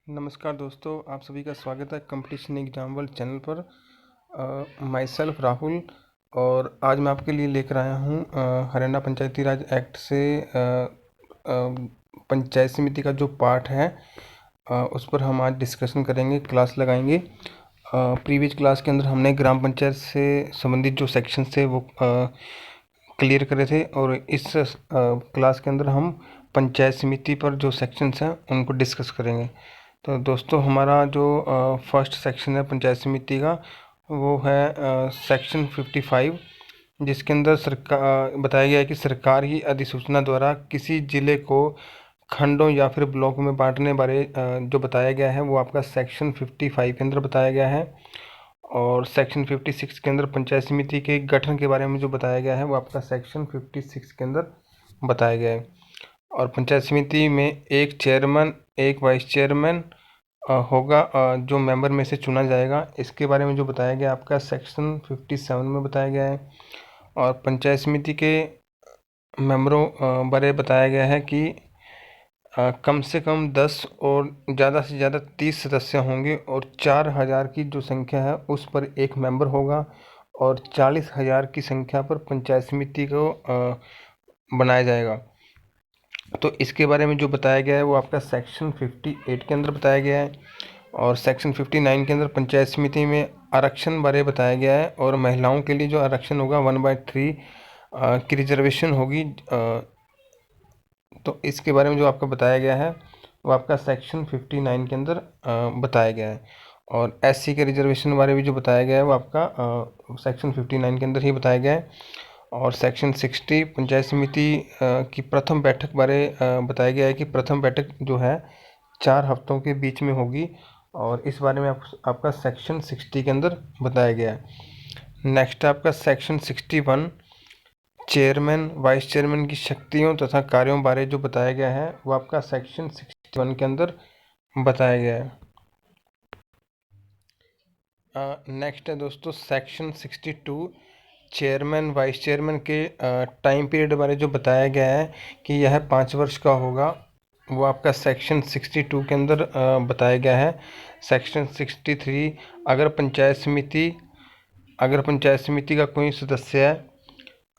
नमस्कार दोस्तों, आप सभी का स्वागत है कंपटीशन एग्जाम वर्ल्ड चैनल पर। My self Rahul. और आज मैं आपके लिए लेकर आया हूँ हरियाणा पंचायती राज एक्ट से पंचायत समिति का जो पार्ट है उस पर हम आज डिस्कशन करेंगे, क्लास लगाएंगे। प्रीवियस क्लास के अंदर हमने ग्राम पंचायत से संबंधित जो सेक्शन थे वो क्लियर करे थे, और इस क्लास के अंदर हम पंचायत समिति पर जो सेक्शंस हैं उनको डिस्कस करेंगे। तो दोस्तों, हमारा जो फर्स्ट सेक्शन है पंचायत समिति का वो है सेक्शन 55, जिसके अंदर सरकार बताया गया है कि सरकार ही अधिसूचना द्वारा किसी जिले को खंडों या फिर ब्लॉक में बांटने बारे जो बताया गया है वो आपका सेक्शन 55 के अंदर बताया गया है। और सेक्शन 56 के अंदर पंचायत समिति के गठन के बारे में जो बताया गया है वो आपका सेक्शन 56 के अंदर बताया गया है। और पंचायत समिति में एक चेयरमैन, एक वाइस चेयरमैन होगा जो मेंबर में से चुना जाएगा। इसके बारे में जो बताया गया आपका सेक्शन 57 में बताया गया है। और पंचायत समिति के मेंबरों बारे बताया गया है कि कम से कम 10 और ज़्यादा से ज़्यादा 30 सदस्य होंगे, और 4000 की जो संख्या है उस पर एक मेंबर होगा, और 40,000 की संख्या पर पंचायत समिति को बनाया जाएगा। तो इसके बारे में जो बताया गया है वो आपका सेक्शन 58 के अंदर बताया गया है। और सेक्शन 59 के अंदर पंचायत समिति में आरक्षण बारे बताया गया है, और महिलाओं के लिए जो आरक्षण होगा 1/3 की रिजर्वेशन होगी। तो इसके बारे में जो आपका बताया गया है वो आपका सेक्शन 59 के अंदर बताया गया है। और एससी के रिजर्वेशन बारे में जो बताया गया है वो आपका सेक्शन 59 के अंदर ही बताया गया है। और सेक्शन 60 पंचायत समिति की प्रथम बैठक बारे बताया गया है कि प्रथम बैठक जो है 4 हफ्तों के बीच में होगी, और इस बारे में आपका सेक्शन 60 के अंदर बताया गया है। नेक्स्ट आपका सेक्शन 61 चेयरमैन वाइस चेयरमैन की शक्तियों तथा कार्यों बारे जो बताया गया है वो आपका सेक्शन 61 के अंदर बताया गया है। नेक्स्ट है दोस्तों सेक्शन 62 चेयरमैन वाइस चेयरमैन के टाइम पीरियड बारे जो बताया गया है कि यह 5 वर्ष का होगा, वो आपका सेक्शन 62 के अंदर बताया गया है। सेक्शन 63 अगर पंचायत समिति का कोई सदस्य है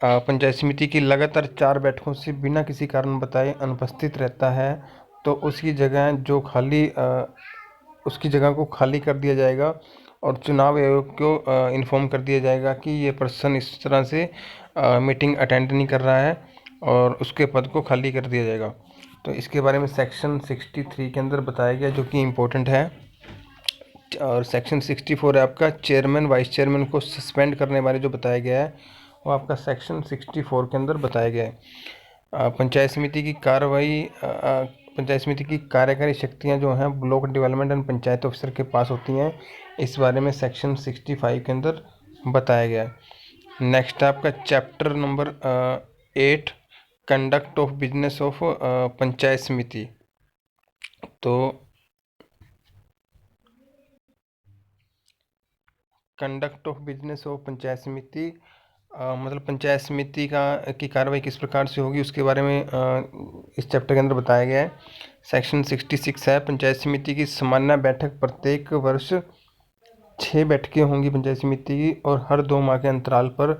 पंचायत समिति की लगातार 4 बैठकों से बिना किसी कारण बताए अनुपस्थित रहता है, तो उसकी जगह को खाली कर दिया जाएगा, और चुनाव आयोग को इन्फॉर्म कर दिया जाएगा कि ये पर्सन इस तरह से मीटिंग अटेंड नहीं कर रहा है, और उसके पद को खाली कर दिया जाएगा। तो इसके बारे में सेक्शन 63 के अंदर बताया गया, जो कि इम्पोर्टेंट है। और सेक्शन 64 है आपका चेयरमैन वाइस चेयरमैन को सस्पेंड करने बारे जो बताया गया है वो आपका सेक्शन 64 के अंदर बताया गया है। पंचायत समिति की पंचायत समिति की कार्यकारी शक्तियां जो हैं block development and panchayat officer के पास होती हैं, इस बारे में सेक्शन 65 के अंदर बताया गया है। नेक्स्ट आपका chapter number 8 conduct of business of panchayat समिति। तो conduct of business of panchayat समिति मतलब पंचायत समिति की कार्रवाई किस प्रकार से होगी उसके बारे में इस चैप्टर के अंदर बताया गया है। सेक्शन 66 है पंचायत समिति की सामान्य बैठक प्रत्येक वर्ष 6 बैठकें होंगी पंचायत समिति की, और हर 2 माह के अंतराल पर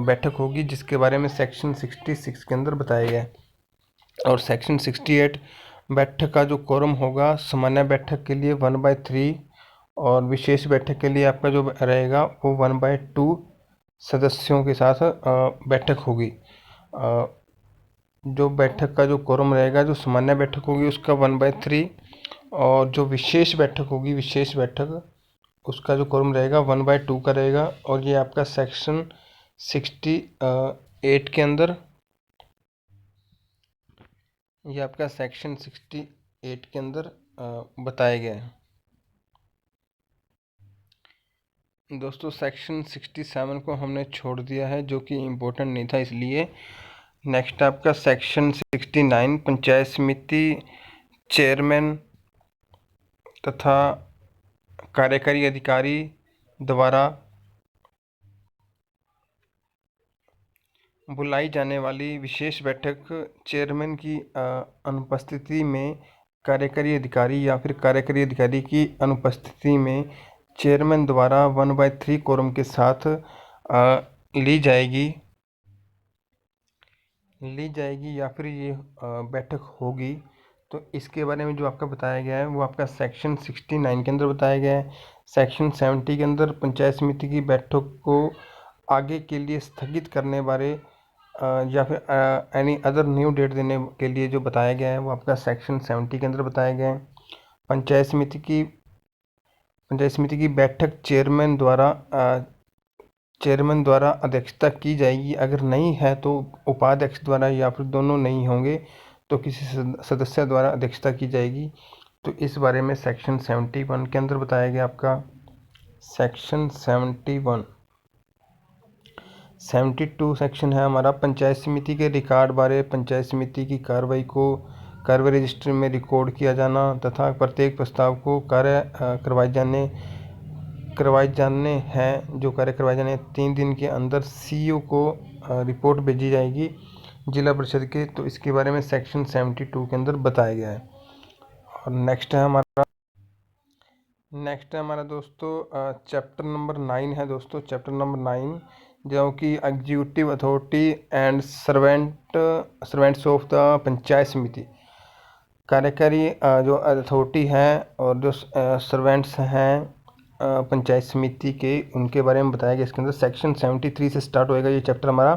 बैठक होगी, जिसके बारे में सेक्शन 66 के अंदर बताया गया है। और सेक्शन 68 बैठक का जो कोरम होगा सामान्य बैठक के लिए 1/3, और विशेष बैठक के लिए आपका जो रहेगा वो 1/2 सदस्यों के साथ बैठक होगी। जो बैठक का जो कोरम रहेगा, जो सामान्य बैठक होगी उसका 1/3, और जो विशेष बैठक होगी विशेष बैठक उसका जो कोरम रहेगा 1/2 का रहेगा। और ये आपका सेक्शन 68 के अंदर ये आपका सेक्शन 68 के अंदर बताया गया है। दोस्तों सेक्शन 67 को हमने छोड़ दिया है, जो कि इम्पोर्टेंट नहीं था इसलिए। नेक्स्ट आपका सेक्शन 69 पंचायत समिति चेयरमैन तथा कार्यकारी अधिकारी द्वारा बुलाई जाने वाली विशेष बैठक चेयरमैन की अनुपस्थिति में कार्यकारी अधिकारी या फिर कार्यकारी अधिकारी की अनुपस्थिति में चेयरमैन द्वारा 1/3 कोरम के साथ ली जाएगी या फिर ये बैठक होगी। तो इसके बारे में जो आपका बताया गया है वो आपका सेक्शन 69 के अंदर बताया गया है। सेक्शन 70 के अंदर पंचायत समिति की बैठक को आगे के लिए स्थगित करने बारे या फिर एनी अदर न्यू डेट देने के लिए जो बताया गया है वो आपका सेक्शन 70 के अंदर बताया गया है। पंचायत समिति की बैठक चेयरमैन द्वारा अध्यक्षता की जाएगी। अगर नहीं है तो उपाध्यक्ष द्वारा या फिर दोनों नहीं होंगे तो किसी सदस्य द्वारा अध्यक्षता की जाएगी। तो इस बारे में सेक्शन 71 के अंदर बताया गया आपका। सेक्शन 72 सेक्शन है हमारा पंचायत समिति के रिकॉर्ड बारे। पंचायत समिति की कार्रवाई को कार्रवाई रजिस्टर में रिकॉर्ड किया जाना तथा प्रत्येक प्रस्ताव को कार्य करवाए जाने हैं। जो कार्य करवाए जाने 3 दिन के अंदर सीईओ को रिपोर्ट भेजी जाएगी जिला परिषद के। तो इसके बारे में सेक्शन 72 के अंदर बताया गया है। और नेक्स्ट है हमारा दोस्तों चैप्टर नंबर 9 है दोस्तों। चैप्टर नंबर 9 जो कि executive authority and servants of the panchayat समिति। कार्यकारी जो अथॉरिटी है और जो सर्वेंट्स हैं पंचायत समिति के, उनके बारे में बताया गया इसके अंदर। सेक्शन 73 से स्टार्ट होएगा ये चैप्टर हमारा।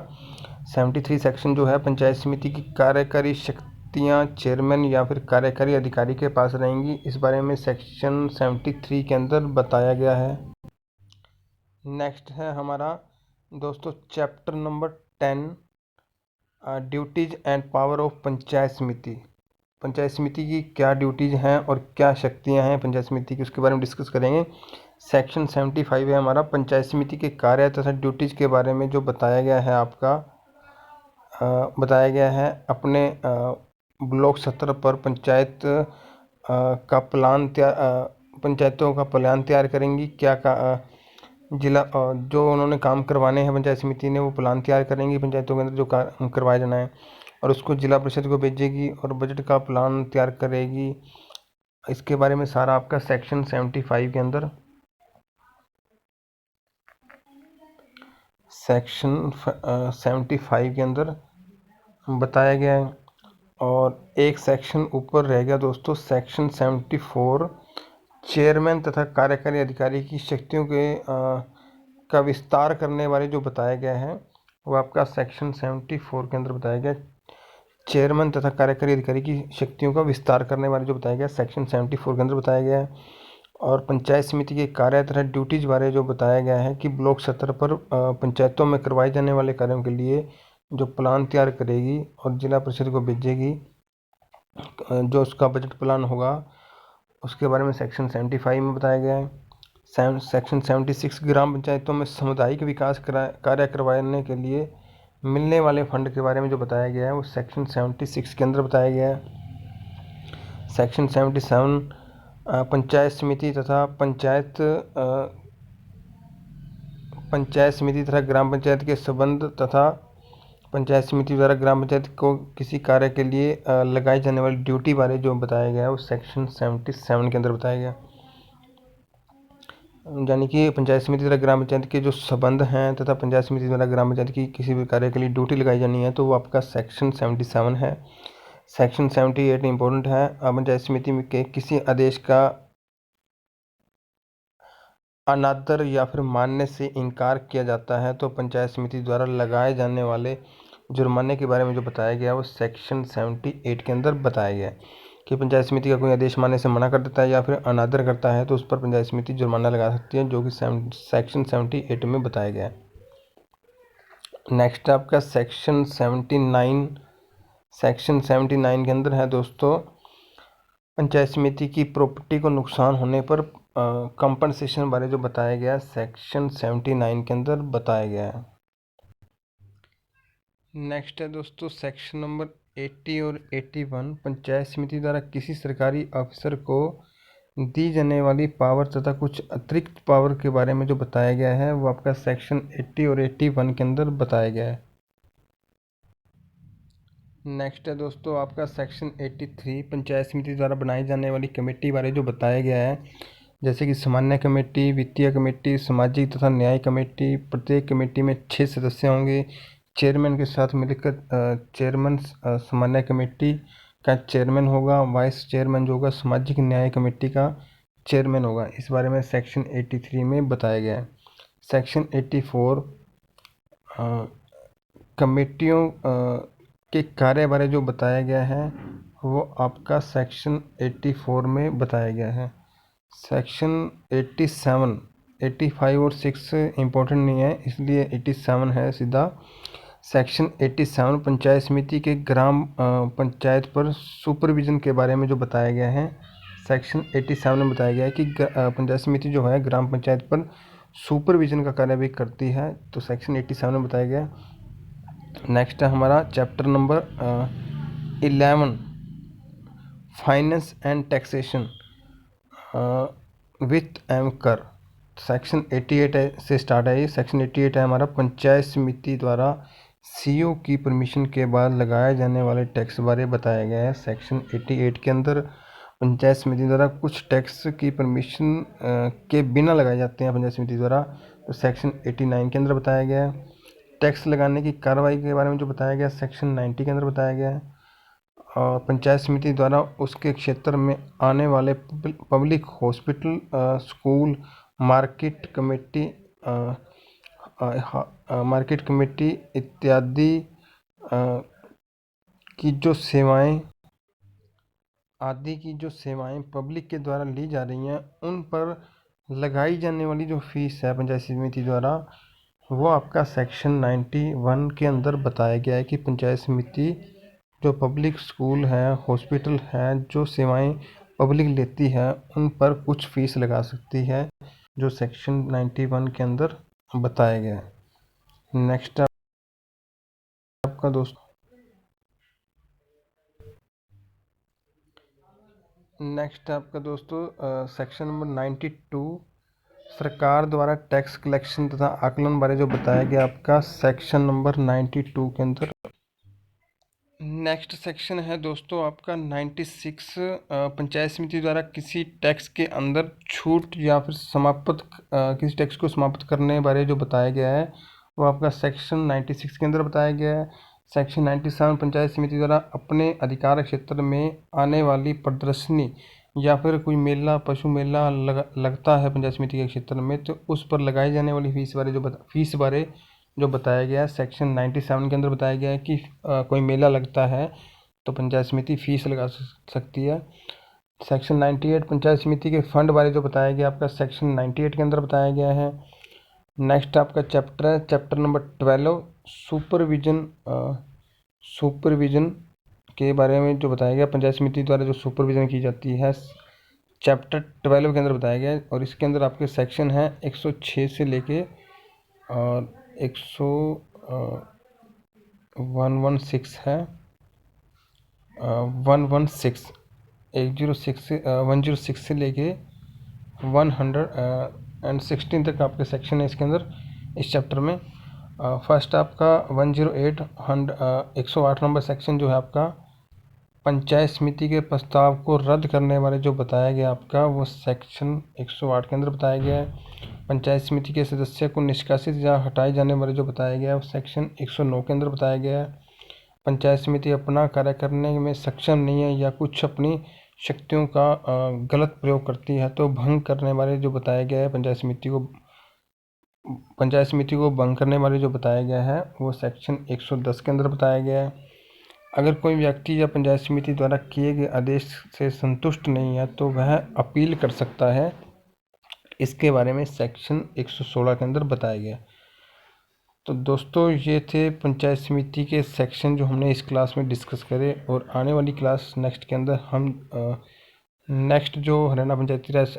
73 सेक्शन जो है पंचायत समिति की कार्यकारी शक्तियां चेयरमैन या फिर कार्यकारी अधिकारी के पास रहेंगी। इस बारे में सेक्शन 73 के अंदर बताया गया है। नेक्स्ट है हमारा दोस्तों chapter number 10 duties and power of panchayat समिति। पंचायत समिति की क्या ड्यूटीज हैं और क्या शक्तियां हैं पंचायत समिति की, उसके बारे में डिस्कस करेंगे। सेक्शन 75 है हमारा पंचायत समिति के कार्य तथा ड्यूटीज के बारे में जो बताया गया है आपका। बताया गया है अपने ब्लॉक स्तर पर पंचायतों का प्लान तैयार करेंगी। जिला जो उन्होंने काम करवाने हैं पंचायत समिति ने वो प्लान तैयार करेंगी पंचायतों के अंदर जो करवाया जाना है, और उसको जिला परिषद को भेजेगी और बजट का प्लान तैयार करेगी। इसके बारे में सारा आपका सेक्शन 75 के अंदर बताया गया है। और एक सेक्शन ऊपर रह गया दोस्तों, सेक्शन 74 चेयरमैन तथा कार्यकारी अधिकारी की शक्तियों का विस्तार करने बारे जो बताया गया है वो आपका सेक्शन 74 के अंदर बताया गया। चेयरमैन तथा कार्यकारी अधिकारी की शक्तियों का विस्तार करने बारे जो बताया गया सेक्शन 74 के अंदर बताया गया है। और पंचायत समिति के कार्य तथा ड्यूटीज बारे जो बताया गया है कि ब्लॉक स्तर पर पंचायतों में करवाए जाने वाले कार्यों के लिए जो प्लान तैयार करेगी और जिला परिषद को भेजेगी, जो उसका बजट प्लान होगा उसके बारे में सेक्शन 75 में बताया गया है। सेक्शन 76 ग्राम पंचायतों में सामुदायिक विकास कार्य करवाने के लिए मिलने वाले फंड के बारे में जो बताया गया है वो सेक्शन 76 के अंदर बताया गया है। सेक्शन 77 पंचायत समिति तथा ग्राम पंचायत के संबंध तथा पंचायत समिति द्वारा ग्राम पंचायत को किसी कार्य के लिए लगाई जाने वाली ड्यूटी बारे जो बताया गया है वो सेक्शन 77 के अंदर बताया गया। यानी कि पंचायत समिति द्वारा ग्राम पंचायत के जो संबंध हैं तथा पंचायत समिति द्वारा ग्राम पंचायत की किसी भी कार्य के लिए ड्यूटी लगाई जानी है तो वो आपका सेक्शन 77 है। सेक्शन 78 इम्पोर्टेंट है। पंचायत समिति के किसी आदेश का अनादर या फिर मानने से इनकार किया जाता है तो पंचायत समिति द्वारा लगाए जाने वाले जुर्माने के बारे में जो बताया गया वो सेक्शन 78 के अंदर बताया गया है कि पंचायत समिति का कोई आदेश मानने से मना कर देता है या फिर अनादर करता है तो उस पर पंचायत समिति जुर्माना लगा सकती है, जो कि सेक्शन 78 में बताया गया है। नेक्स्ट आपका सेक्शन 79। सेक्शन 79 के अंदर है दोस्तों पंचायत समिति की प्रॉपर्टी को नुकसान होने पर कंपनसेशन बारे जो बताया गया सेक्शन 79 के अंदर बताया गया है। नेक्स्ट है दोस्तों सेक्शन नंबर 80 और 81 पंचायत समिति द्वारा किसी सरकारी अफसर को दी जाने वाली पावर तथा कुछ अतिरिक्त पावर के बारे में जो बताया गया है वो आपका सेक्शन 80 और 81 के अंदर बताया गया है। नेक्स्ट है दोस्तों आपका सेक्शन 83 पंचायत समिति द्वारा बनाई जाने वाली कमेटी बारे जो बताया गया है, जैसे कि सामान्य कमेटी, वित्तीय कमेटी, सामाजिक तथा न्याय कमेटी। प्रत्येक कमेटी में 6 सदस्य होंगे। चेयरमैन के साथ मिलकर चेयरमैन सामान्य कमेटी का चेयरमैन होगा। वाइस चेयरमैन जो होगा सामाजिक न्याय कमेटी का चेयरमैन होगा। इस बारे में सेक्शन 83 में बताया गया है। सेक्शन 84 कमेटियों के कार्य बारे जो बताया गया है वो आपका सेक्शन 84 में बताया गया है। सेक्शन 87, 85 और 6 इम्पोर्टेंट नहीं है, इसलिए 87 है सीधा। सेक्शन 87 पंचायत समिति के ग्राम पंचायत पर सुपरविजन के बारे में जो बताया गया है। सेक्शन 87 में बताया गया है कि पंचायत समिति जो है ग्राम पंचायत पर सुपरविजन का कार्य भी करती है, तो सेक्शन 87 में बताया गया है। नेक्स्ट है हमारा chapter number 11 finance and taxation, वित्त एवं कर। सेक्शन 88 से स्टार्ट है ये। सेक्शन 88 है हमारा पंचायत समिति द्वारा सीओ की परमिशन के बाद लगाए जाने वाले टैक्स बारे बताया गया है। सेक्शन 88 के अंदर पंचायत समिति द्वारा कुछ टैक्स की परमिशन के बिना लगाए जाते हैं पंचायत समिति द्वारा, तो सेक्शन 89 के अंदर बताया गया है। टैक्स लगाने की कार्रवाई के बारे में जो बताया गया सेक्शन 90 के अंदर बताया गया है। और पंचायत समिति द्वारा उसके क्षेत्र में आने वाले public hospital, school, market committee इत्यादि की जो सेवाएं पब्लिक के द्वारा ली जा रही हैं, उन पर लगाई जाने वाली जो फीस है पंचायत समिति द्वारा, वो आपका सेक्शन 91 के अंदर बताया गया है कि पंचायत समिति जो पब्लिक स्कूल है, हॉस्पिटल है, जो सेवाएं पब्लिक लेती है, उन पर कुछ फीस लगा सकती है, जो सेक्शन 91 के अंदर बताया गया है। नेक्स्ट आपका दोस्तों सेक्शन नंबर 92 सरकार द्वारा टैक्स कलेक्शन तथा आकलन बारे जो बताया गया आपका सेक्शन नंबर 92 के अंदर। नेक्स्ट सेक्शन है दोस्तों आपका 96 पंचायत समिति द्वारा किसी टैक्स के अंदर छूट या फिर किसी टैक्स को समाप्त करने बारे जो बताया गया है, वो आपका सेक्शन 96 के अंदर बताया गया है। सेक्शन 97 पंचायत समिति द्वारा अपने अधिकार क्षेत्र में आने वाली प्रदर्शनी या फिर कोई मेला, पशु मेला लगता है पंचायत समिति के क्षेत्र में, तो उस पर लगाई जाने वाली फीस बारे जो बताया गया है सेक्शन 97 के अंदर बताया गया है कि कोई मेला लगता है तो पंचायत समिति फीस लगा सकती है। सेक्शन 98 पंचायत समिति के फंड बारे जो बताया गया आपका सेक्शन 98 के अंदर बताया गया है। नेक्स्ट आपका चैप्टर है चैप्टर नंबर 12 सुपरविजन के बारे में जो बताया गया पंचायत समिति द्वारा जो सुपरविजन की जाती है, चैप्टर 12 के अंदर बताया गया है। और इसके अंदर आपके सेक्शन हैं 106 से लेके और 116 है, 106 से लेके 116 तक आपके सेक्शन है इसके अंदर इस चैप्टर में। फर्स्ट आपका 108 नंबर सेक्शन जो है आपका पंचायत समिति के प्रस्ताव को रद्द करने वाले जो बताया गया आपका, वो सेक्शन 108 के अंदर बताया गया है। पंचायत समिति के सदस्य को निष्कासित या हटाए जाने वाले जो बताया गया है, वो सेक्शन 109 के अंदर बताया गया है। पंचायत समिति अपना कार्य करने में सक्षम नहीं है या कुछ अपनी शक्तियों का गलत प्रयोग करती है तो भंग करने वाले जो बताया गया है पंचायत समिति को भंग करने वाले जो बताया गया है, वो सेक्शन 110 के अंदर बताया गया है। अगर कोई व्यक्ति या पंचायत समिति द्वारा किए गए आदेश से संतुष्ट नहीं है तो वह अपील कर सकता है, इसके बारे में सेक्शन 116 के अंदर बताया गया। तो दोस्तों ये थे पंचायत समिति के सेक्शन जो हमने इस क्लास में डिस्कस करे, और आने वाली क्लास नेक्स्ट के अंदर हम नेक्स्ट जो हरियाणा पंचायती राज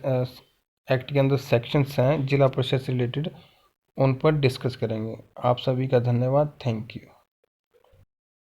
एक्ट के अंदर सेक्शंस हैं जिला परिषद से रिलेटेड, उन पर डिस्कस करेंगे। आप सभी का धन्यवाद। Thank you.